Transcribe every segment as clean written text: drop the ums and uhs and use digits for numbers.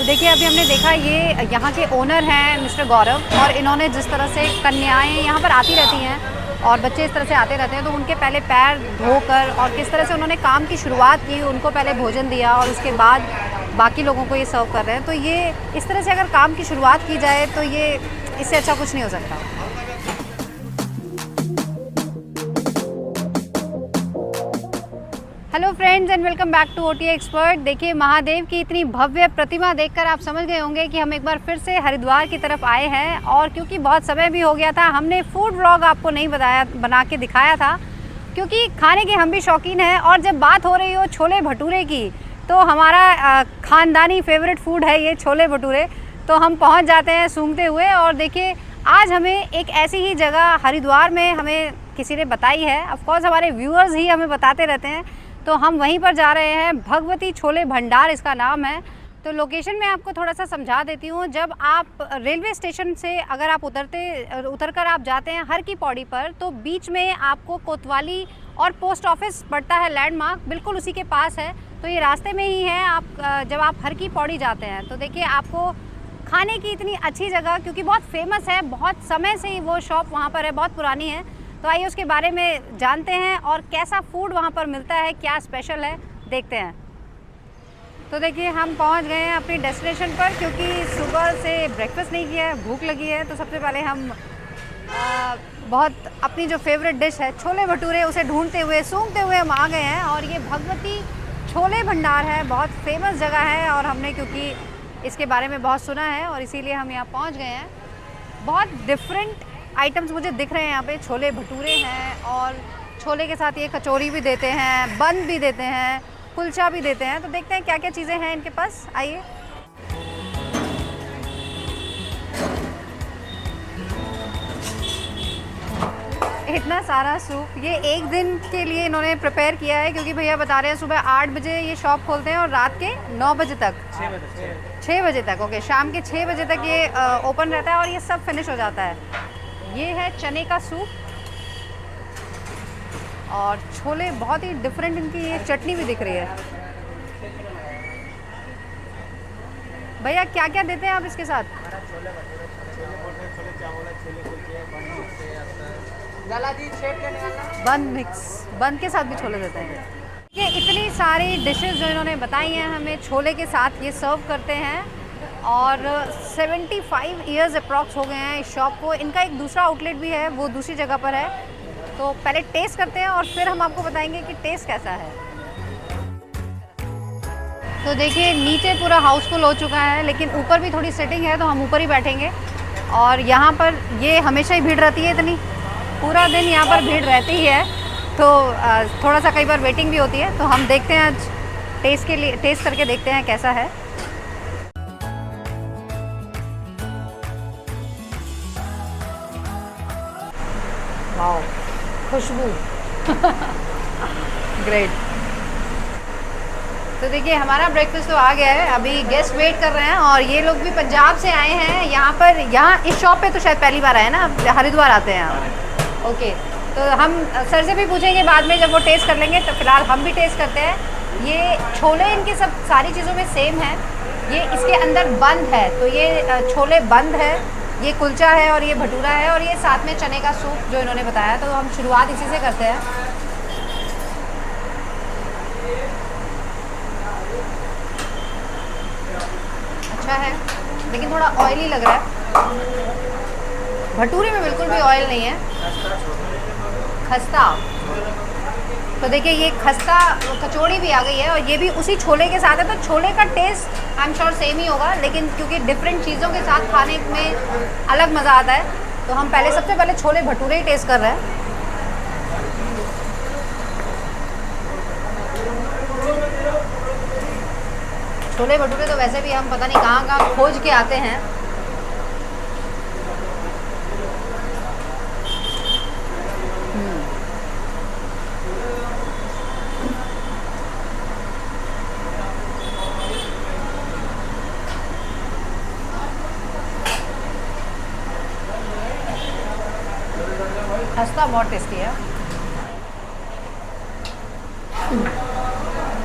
देखिए अभी हमने देखा ये यहाँ के ओनर हैं मिस्टर गौरव, और इन्होंने जिस तरह से कन्याएं यहाँ पर आती रहती हैं और बच्चे इस तरह से आते रहते हैं, तो उनके पहले पैर धोकर और किस तरह से उन्होंने काम की शुरुआत की, उनको पहले भोजन दिया और उसके बाद बाकी लोगों को ये सर्व कर रहे हैं। तो ये इस तरह से अगर काम की शुरुआत की जाए तो ये इससे अच्छा कुछ नहीं हो सकता। Hello friends and welcome back to OT expert. देखिए महादेव की इतनी भव्य प्रतिमा देखकर आप समझ गए होंगे कि हम एक बार फिर से हरिद्वार की तरफ आए हैं, और क्योंकि बहुत समय भी हो गया था, हमने फूड व्लॉग आपको नहीं बना के दिखाया था, क्योंकि खाने के हम भी शौकीन हैं। और जब बात हो रही हो छोले भटूरे की, तो हमारा ख़ानदानी फेवरेट फूड है ये छोले भटूरे। तो हम पहुँच जाते हैं सूंघते हुए। और देखिए आज हमें एक ऐसी ही जगह हरिद्वार में हमें किसी ने बताई है, ऑफकोर्स हमारे व्यूअर्स ही हमें बताते रहते हैं, तो हम वहीं पर जा रहे हैं। भगवती छोले भंडार इसका नाम है। तो लोकेशन मैं आपको थोड़ा सा समझा देती हूँ। जब आप रेलवे स्टेशन से अगर आप उतरकर आप जाते हैं हर की पौड़ी पर, तो बीच में आपको कोतवाली और पोस्ट ऑफिस पड़ता है, लैंडमार्क बिल्कुल उसी के पास है। तो ये रास्ते में ही है। आप जब आप हर की पौड़ी जाते हैं तो देखिए आपको खाने की इतनी अच्छी जगह, क्योंकि बहुत फेमस है, बहुत समय से ही वो शॉप वहाँ पर है, बहुत पुरानी है। तो आइए उसके बारे में जानते हैं और कैसा फूड वहाँ पर मिलता है, क्या स्पेशल है, देखते हैं। तो देखिए हम पहुँच गए हैं अपनी डेस्टिनेशन पर, क्योंकि सुबह से ब्रेकफास्ट नहीं किया है, भूख लगी है। तो सबसे पहले हम बहुत अपनी जो फेवरेट डिश है छोले भटूरे, उसे ढूंढते हुए सूंघते हुए हम आ गए हैं। और ये भगवती छोले भंडार है, बहुत फेमस जगह है, और हमने क्योंकि इसके बारे में बहुत सुना है और इसीलिए हम यहाँ पहुँच गए हैं। बहुत डिफरेंट आइटम्स मुझे दिख रहे हैं यहाँ पे। छोले भटूरे हैं और छोले के साथ ये कचौरी भी देते हैं, बन भी देते हैं, कुलचा भी देते हैं। तो देखते हैं क्या क्या चीज़ें हैं इनके पास, आइए। इतना सारा सूप, ये एक दिन के लिए इन्होंने प्रिपेयर किया है, क्योंकि भैया बता रहे हैं सुबह 8 बजे ये शॉप खोलते हैं और रात के 9 बजे तक, 6 बजे तक, ओके, शाम के 6 बजे तक ये ओपन रहता है और ये सब फिनिश हो जाता है। ये है चने का सूप और छोले, बहुत ही डिफरेंट इनकी ये चटनी भी दिख रही है। भैया क्या क्या देते हैं आप इसके साथ? बन मिक्स, बन के साथ भी छोले देते हैं। ये इतनी सारी डिशेस जो इन्होंने बताई हैं हमें, छोले के साथ ये सर्व करते हैं। और 75 इयर्स अप्रॉक्स हो गए हैं इस शॉप को। इनका एक दूसरा आउटलेट भी है, वो दूसरी जगह पर है। तो पहले टेस्ट करते हैं और फिर हम आपको बताएंगे कि टेस्ट कैसा है। तो देखिए नीचे पूरा हाउसफुल हो चुका है, लेकिन ऊपर भी थोड़ी सेटिंग है, तो हम ऊपर ही बैठेंगे। और यहाँ पर ये हमेशा ही भीड़ रहती है, इतनी पूरा दिन यहाँ पर भीड़ रहती ही है। तो थोड़ा सा कई बार वेटिंग भी होती है। तो हम देखते हैं आज टेस्ट करके देखते हैं कैसा है। वाओ, खुशबू ग्रेट। तो देखिए हमारा ब्रेकफास्ट तो आ गया है, अभी गेस्ट वेट कर रहे हैं, और ये लोग भी पंजाब से आए हैं यहाँ पर। यहाँ इस शॉप पे तो शायद पहली बार आए ना, हरिद्वार आते हैं यहाँ। ओके, तो हम सर से भी पूछेंगे बाद में जब वो टेस्ट कर लेंगे। तो फिलहाल हम भी टेस्ट करते हैं। ये छोले इनके सब सारी चीज़ों में सेम है। ये इसके अंदर बंद है, तो ये छोले बंद है, ये कुलचा है और ये भटूरा है, और ये साथ में चने का सूप जो इन्होंने बताया। तो हम शुरुआत इसी से करते हैं। अच्छा है, लेकिन थोड़ा ऑयली लग रहा है। भटूरे में बिल्कुल भी ऑयल नहीं है। खस्ता, तो देखिए ये खस्ता कचौड़ी भी आ गई है, और ये भी उसी छोले के साथ है। तो छोले का taste I am sure same ही होगा, लेकिन क्योंकि डिफरेंट चीज़ों के साथ खाने में अलग मज़ा आता है। तो हम सबसे पहले छोले भटूरे ही टेस्ट कर रहे हैं। छोले भटूरे तो वैसे भी हम पता नहीं कहाँ कहाँ खोज के आते हैं। खस्ता बहुत टेस्टी है।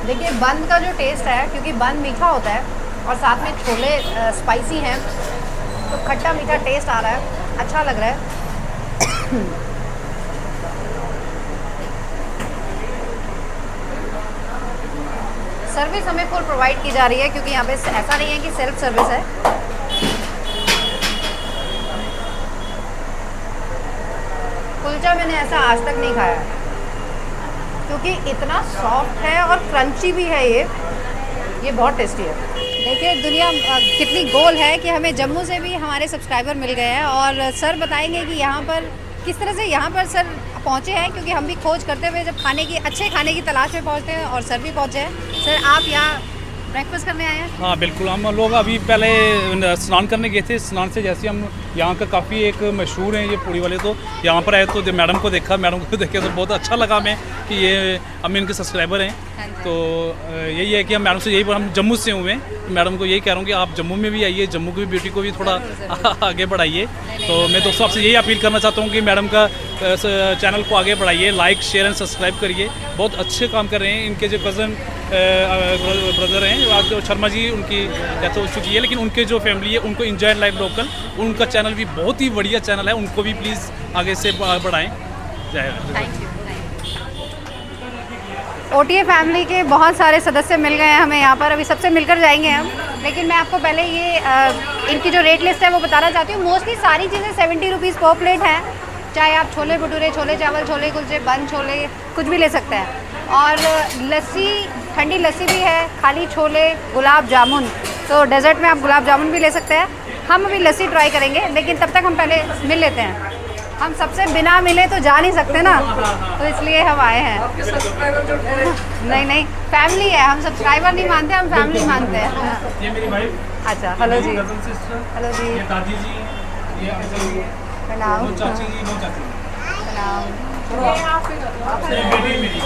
देखिए बंद का जो टेस्ट है, क्योंकि बंद मीठा होता है, और साथ में छोले स्पाइसी हैं, तो खट्टा मीठा टेस्ट आ रहा है, अच्छा लग रहा है। सर्विस हमें फुल प्रोवाइड की जा रही है, क्योंकि यहाँ पे ऐसा नहीं है कि सेल्फ सर्विस है। कुलचा मैंने ऐसा आज तक नहीं खाया, क्योंकि इतना सॉफ्ट है और क्रंची भी है ये बहुत टेस्टी है। देखिए दुनिया कितनी गोल है कि हमें जम्मू से भी हमारे सब्सक्राइबर मिल गए हैं, और सर बताएंगे कि यहाँ पर किस तरह से यहाँ पर सर पहुँचे हैं, क्योंकि हम भी खोज करते हुए जब अच्छे खाने की तलाश में पहुँचते हैं, और सर भी पहुँचे हैं। सर आप यहाँ ब्रेकफास्ट करने आए हैं? हाँ बिल्कुल, हम लोग अभी पहले स्नान करने गए थे। स्नान से जैसे हम यहाँ का काफ़ी एक मशहूर हैं ये पूड़ी वाले, तो यहाँ पर आए तो मैडम को देखा तो बहुत अच्छा लगा हमें कि ये हम इनके सब्सक्राइबर हैं। तो यही है कि हम मैडम से हम जम्मू से हुए हैं, मैडम को यही कह रहा हूँ कि आप जम्मू में भी आइए, जम्मू की ब्यूटी को भी थोड़ा आगे बढ़ाइए। तो मैं दोस्तों आपसे यही अपील करना चाहता हूँ कि मैडम का चैनल को आगे बढ़ाइए, लाइक शेयर एंड सब्सक्राइब करिए। बहुत अच्छे काम कर रहे हैं। इनके जो कज़न ब्रदर हैं आज शर्मा जी, उनकी डेथ हो चुकी है, लेकिन उनके जो फैमिली है उनको एंजॉय लाइफ लोकल, उनका चैनल भी बहुत ही बढ़िया चैनल है, उनको भी प्लीज़ आगे से बढ़ाएं। Thank you. OTA फैमिली के बहुत सारे सदस्य मिल गए हैं हमें यहाँ पर, अभी सबसे मिलकर जाएंगे हम। लेकिन मैं आपको पहले ये इनकी जो रेट लिस्ट है वो बताना चाहती हूँ। मोस्टली सारी चीज़ें 70 रुपीज़ पर प्लेट हैं, चाहे आप छोले भटूरे, छोले चावल, छोले कुलचे, बन छोले कुछ भी ले सकते हैं। और लस्सी, ठंडी लस्सी भी है, खाली छोले, गुलाब जामुन। तो डेजर्ट में आप गुलाब जामुन भी ले सकते हैं। हम अभी लस्सी ट्राई करेंगे, लेकिन तब तक हम पहले मिल लेते हैं। हम सबसे बिना मिले तो जा नहीं सकते ना, तो इसलिए हम आए हैं। नहीं फैमिली है, हम सब्सक्राइबर नहीं मानते, हम फैमिली मानते हैं। ये मेरी वाइफ। अच्छा, हेलो जी। हेलो जी। ये दादी जी, ये अंकल जी, प्रणाम। वो चाची जी, वो चाची। प्रणाम। ये बेटी मेरी।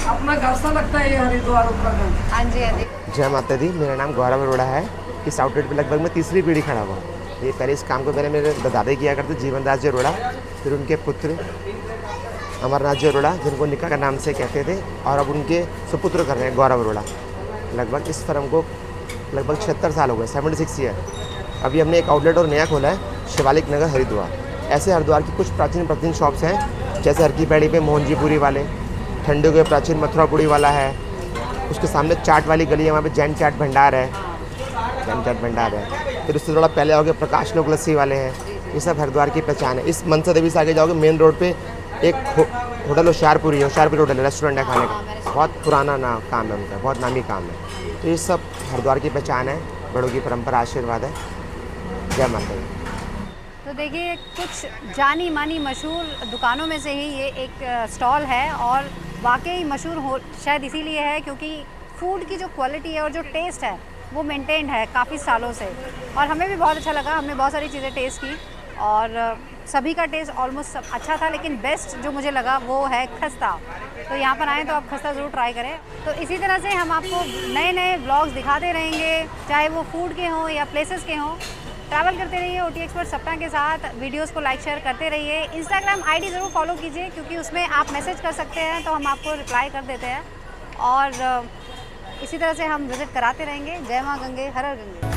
अपना घर सा लगता है ये हरिद्वार उत्तराखंड। हाँ जी, हाँ जी। जय माता दी। मेरा नाम गौरव अरोड़ा है। इस आउटलेट पे लगभग मैं तीसरी पीढ़ी खड़ा हुआ। ये पहले इस काम को पहले मेरे दादा किया करते, जीवन दास जी अरोड़ा, फिर उनके पुत्र अमरनाथ जी अरोड़ा, जिनको निका का नाम से कहते थे, और अब उनके सुपुत्र कर रहे हैं गौरव अरोड़ा। लगभग इस फर्म को लगभग 76 साल हो गए, 76 ईयर। अभी हमने एक आउटलेट और नया खोला है, शिवालिक नगर हरिद्वार। ऐसे हरिद्वार की कुछ प्राचीन शॉप्स हैं, जैसे हरकी पैड़ी पे मोहनजी पूरी वाले, ठंडे के प्राचीन मथुरा पूड़ी वाला है, उसके सामने चाट वाली गली है, वहाँ पे जैन चाट भंडार है, फिर उससे थोड़ा पहले आओगे प्रकाश लोक लस्सी वाले हैं। ये सब हरिद्वार की पहचान है। इस मनसा देवी से आगे जाओगे मेन रोड पे एक होटल होशियारपुरी होटल है, रेस्टोरेंट है खाने का, बहुत पुराना काम है उनका, बहुत नामी काम है। तो ये सब हरिद्वार की पहचान है, बड़ों की परंपरा, आशीर्वाद है। जय माता दी। तो देखिए कुछ जानी मानी मशहूर दुकानों में से ही ये एक स्टॉल है, और वाकई मशहूर हो शायद इसीलिए है क्योंकि फूड की जो क्वालिटी है और जो टेस्ट है वो मेंटेन्ड है काफ़ी सालों से। और हमें भी बहुत अच्छा लगा, हमने बहुत सारी चीज़ें टेस्ट की, और सभी का टेस्ट ऑलमोस्ट सब अच्छा था, लेकिन बेस्ट जो मुझे लगा वो है खस्ता। तो यहाँ पर आएँ तो आप खस्ता ज़रूर ट्राई करें। तो इसी तरह से हम आपको नए व्लॉग्स दिखाते रहेंगे, चाहे वो फूड के हों या प्लेसेस के हों। ट्रैवल करते रहिए OT एक्सपर्ट सपना के साथ, वीडियोस को लाइक शेयर करते रहिए। इंस्टाग्राम ID ज़रूर फॉलो कीजिए, क्योंकि उसमें आप मैसेज कर सकते हैं तो हम आपको रिप्लाई कर देते हैं। और इसी तरह से हम विज़िट कराते रहेंगे। जय माँ गंगे, हर हर गंगे।